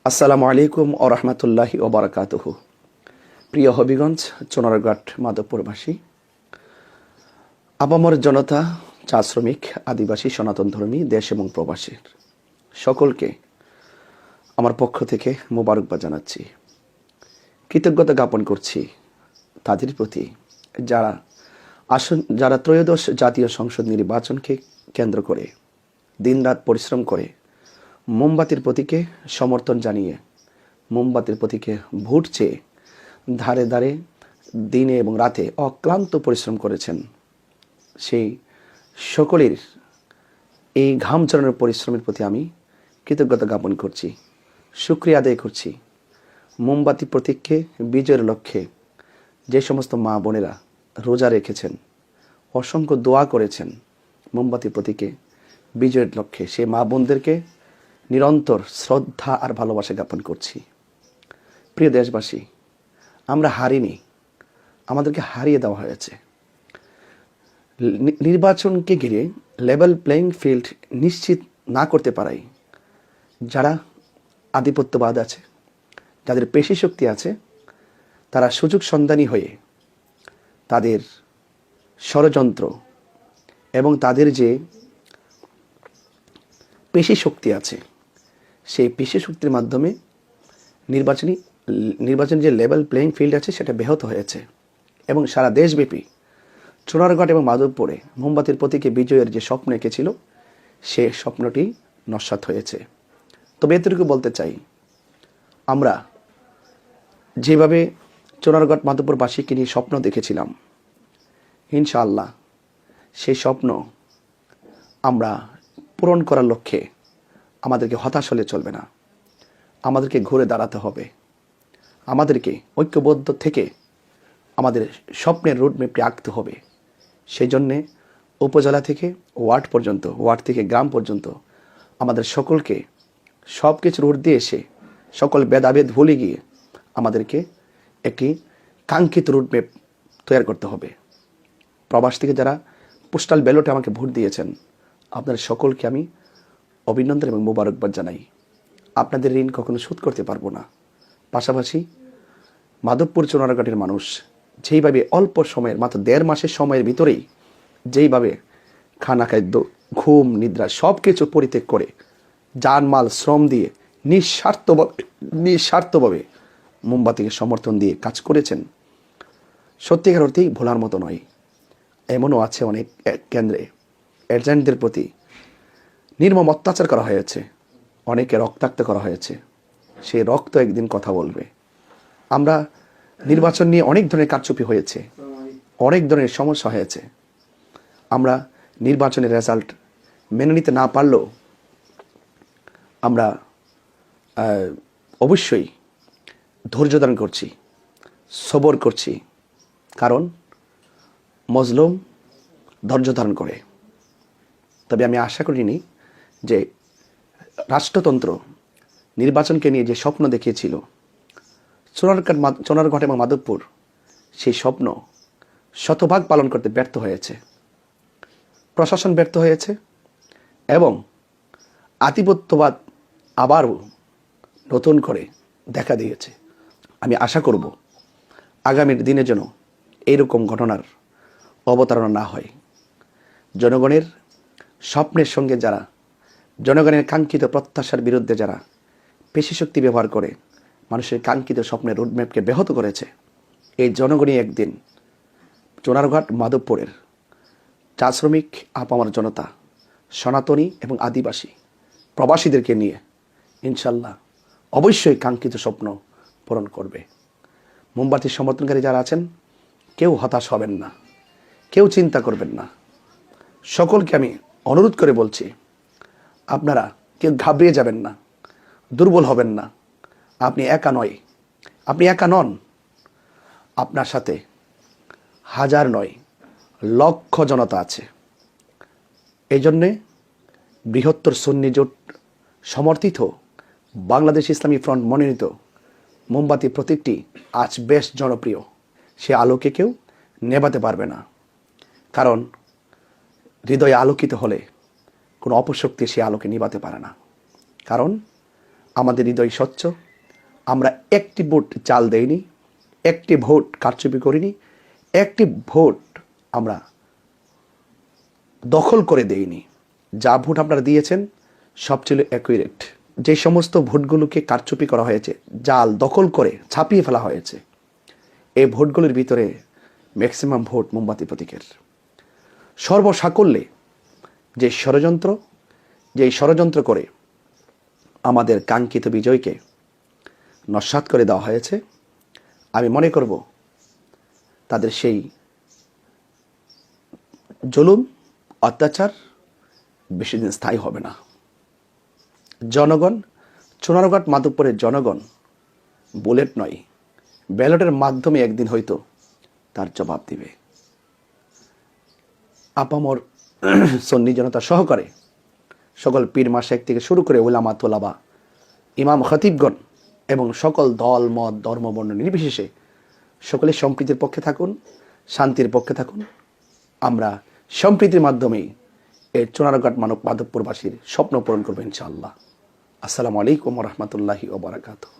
আসসালামু আলাইকুম ও রহমতুল্লাহি ও বারাকাতুহু। প্রিয় হবিগঞ্জ, চোনারঘাট মাধবপুরবাসী, আপামর জনতা, চা শ্রমিক, আদিবাসী, সনাতন ধর্মী, দেশ এবং প্রবাসীর সকলকে আমার পক্ষ থেকে মোবারকবাদ জানাচ্ছি। কৃতজ্ঞতা জ্ঞাপন করছি তাদের প্রতি যারা ত্রয়োদশ জাতীয় সংসদ নির্বাচনকে কেন্দ্র করে দিনরাত পরিশ্রম করে মোমবাতির প্রতীকে সমর্থন জানিয়ে মোমবাতির প্রতীকে ভোট চেয়ে ধারে ধারে দিনে এবং রাতে অক্লান্ত পরিশ্রম করেছেন। সেই সকলের এই ঘাম ঝরানোর পরিশ্রমের প্রতি আমি কৃতজ্ঞতা জ্ঞাপন করছি, শুকরিয়া আদায় করছি। মোমবাতি প্রতীককে বিজয়ের লক্ষ্যে যে সমস্ত মা বোনেরা রোজা রেখেছেন, অসংখ্য দোয়া করেছেন মোমবাতি প্রতীকে বিজয়ের লক্ষ্যে, সেই মা বোনদেরকে নিরন্তর শ্রদ্ধা আর ভালোবাসা জ্ঞাপন করছি। প্রিয় দেশবাসী, আমরা হারিনি, আমাদেরকে হারিয়ে দেওয়া হয়েছে। নির্বাচনকে ঘিরে লেভেল প্লেইং ফিল্ড নিশ্চিত না করতে পারাই যারা আধিপত্যবাদ আছে, যাদের পেশি শক্তি আছে, তারা সুযোগ সন্ধানী হয়ে তাদের ষড়যন্ত্র এবং তাদের যে পেশি শক্তি আছে, সেই পেশি শক্তির মাধ্যমে নির্বাচনী যে লেভেল প্লেইং ফিল্ড আছে সেটা ব্যাহত হয়েছে এবং সারা দেশব্যাপী চোনারঘাট এবং মাধবপুরে মোমবাতির প্রতীকে বিজয়ের যে স্বপ্ন এঁকেছিল সে স্বপ্নটি নস্যাৎ হয়েছে। তবে এতটুকু বলতে চাই, আমরা যেভাবে চোনারঘাট মাধবপুরবাসীকে নিয়ে স্বপ্ন দেখেছিলাম, ইনশাআল্লাহ সেই স্বপ্ন আমরা পূরণ করার লক্ষ্যে আমাদেরকে হতাশ হলে চলবে না, আমাদেরকে ঘুরে দাঁড়াতে হবে, আমাদেরকে ঐক্যবদ্ধ থেকে আমাদের স্বপ্নের রুটম্যাপটি আঁকতে হবে। সেই জন্যে উপজেলা থেকে ওয়ার্ড পর্যন্ত, ওয়ার্ড থেকে গ্রাম পর্যন্ত আমাদের সকলকে সব কিছুর ঊর্ধ্বে এসে সকল ভেদাভেদ ভুলে গিয়ে আমাদেরকে একটি কাঙ্ক্ষিত রুটম্যাপ তৈরি করতে হবে। প্রবাস থেকে যারা পোস্টাল ব্যালটে আমাকে ভোট দিয়েছেন, আপনাদের সকলকে আমি অভিনন্দন এবং মোবারকবাদ জানাই। আপনাদের ঋণ কখনো শোধ করতে পারবো না। পাশাপাশি মাধবপুর চোনারঘাটের মানুষ যেইভাবে অল্প সময়ের, মাত্র 1.5 মাসের সময়ের ভিতরেই যেইভাবে খানা, খাদ্য, ঘুম, নিদ্রা সব কিছু পরিত্যাগ করে জানমাল শ্রম দিয়ে নিঃস্বার্থভাবে মোমবাতিকে সমর্থন দিয়ে কাজ করেছেন, সত্যিকার অর্থেই ভোলার মতো নয়। এমনও আছে অনেক কেন্দ্রে এজেন্টদের প্রতি নির্মম অত্যাচার করা হয়েছে, অনেকে রক্তাক্ত করা হয়েছে। সেই রক্ত একদিন কথা বলবে। আমরা নির্বাচন নিয়ে অনেক ধরনের কারচুপি হয়েছে, অনেক ধরনের সমস্যা হয়েছে। আমরা নির্বাচনের রেজাল্ট মেনে নিতে না পারলেও আমরা অবশ্যই ধৈর্য ধারণ করছি, সবর করছি, কারণ মজলুম ধৈর্য ধারণ করে। তবে আমি আশা করিনি যে রাষ্ট্রতন্ত্র নির্বাচনকে নিয়ে যে স্বপ্ন দেখিয়েছিল চোনারঘাট এবং মাধবপুর, সেই স্বপ্ন শতভাগ পালন করতে ব্যর্থ হয়েছে, প্রশাসন ব্যর্থ হয়েছে এবং আধিপত্যবাদ আবারও নতুন করে দেখা দিয়েছে। আমি আশা করব আগামীর দিনে যেন এইরকম ঘটনার অবতারণা না হয়। জনগণের স্বপ্নের সঙ্গে যারা, জনগণের কাঙ্ক্ষিত প্রত্যাশার বিরুদ্ধে যারা পেশি শক্তি ব্যবহার করে মানুষের কাঙ্ক্ষিত স্বপ্নের রোডম্যাপকে ব্যাহত করেছে, এই জনগণই একদিন চোনারঘাট মাধবপুরের চা শ্রমিক, আপামর জনতা, সনাতনী এবং আদিবাসী প্রবাসীদেরকে নিয়ে ইনশাল্লাহ অবশ্যই কাঙ্ক্ষিত স্বপ্ন পূরণ করবে। মোমবাতির সমর্থনকারী যারা আছেন, কেউ হতাশ হবেন না, কেউ চিন্তা করবেন না। সকলকে আমি অনুরোধ করে বলছি, আপনারা কেউ ঘাবড়িয়ে যাবেন না, দুর্বল হবেন না। আপনি একা নয়, আপনি একা নন, আপনার সাথে হাজার নয় লক্ষ জনতা আছে। এই জন্যে বৃহত্তর সুন্নি জোট সমর্থিত বাংলাদেশ ইসলামী ফ্রন্ট মনোনীত মোমবাতি প্রতীকটি আজ বেশ জনপ্রিয়। সে আলোকে কেউ নেভাতে পারবে না, কারণ হৃদয়ে আলোকিত হলে কোনো অপশক্তি সে আলোকে নিভাতে পারে না। কারণ আমাদের হৃদয় স্বচ্ছ, আমরা একটি ভোট চাল দেইনি, একটি ভোট কারচুপি করিনি, একটি ভোট আমরা দখল করে দেইনি। যা ভোট আপনারা দিয়েছেন সব ছিল অ্যাকুরেট। যে সমস্ত ভোটগুলোকে কারচুপি করা হয়েছে, জাল দখল করে ছাপিয়ে ফেলা হয়েছে, এই ভোটগুলির ভিতরে ম্যাক্সিমাম ভোট মোমবাতি প্রতীকের। সর্বসাকল্যে যে ষড়যন্ত্র করে আমাদের কাঙ্ক্ষিত বিজয়কে নস্যাৎ করে দেওয়া হয়েছে, আমি মনে করব তাদের সেই জুলুম অত্যাচার বেশি দিন স্থায়ী হবে না। জনগণ, চুনারুঘাট মাধবপুরের জনগণ বুলেট নয়, ব্যালটের মাধ্যমে একদিন হয়তো তার জবাব দিবে। আপামর সন্নি জনতা সহকারে সকল পীর মাশায়েখ থেকে শুরু করে উলামা তোলাবা, ইমাম খতিবগণ এবং সকল দল মত ধর্ম বর্ণ নির্বিশেষে সকলে সম্প্রীতির পক্ষে থাকুন, শান্তির পক্ষে থাকুন। আমরা সম্প্রীতির মাধ্যমেই এই চুনারুঘাট মাধবপুরবাসীর স্বপ্ন পূরণ করবো ইনশাআল্লাহ। আসসালামু আলাইকুম ওয়া রাহমাতুল্লাহি ওয়া বারাকাতুহু।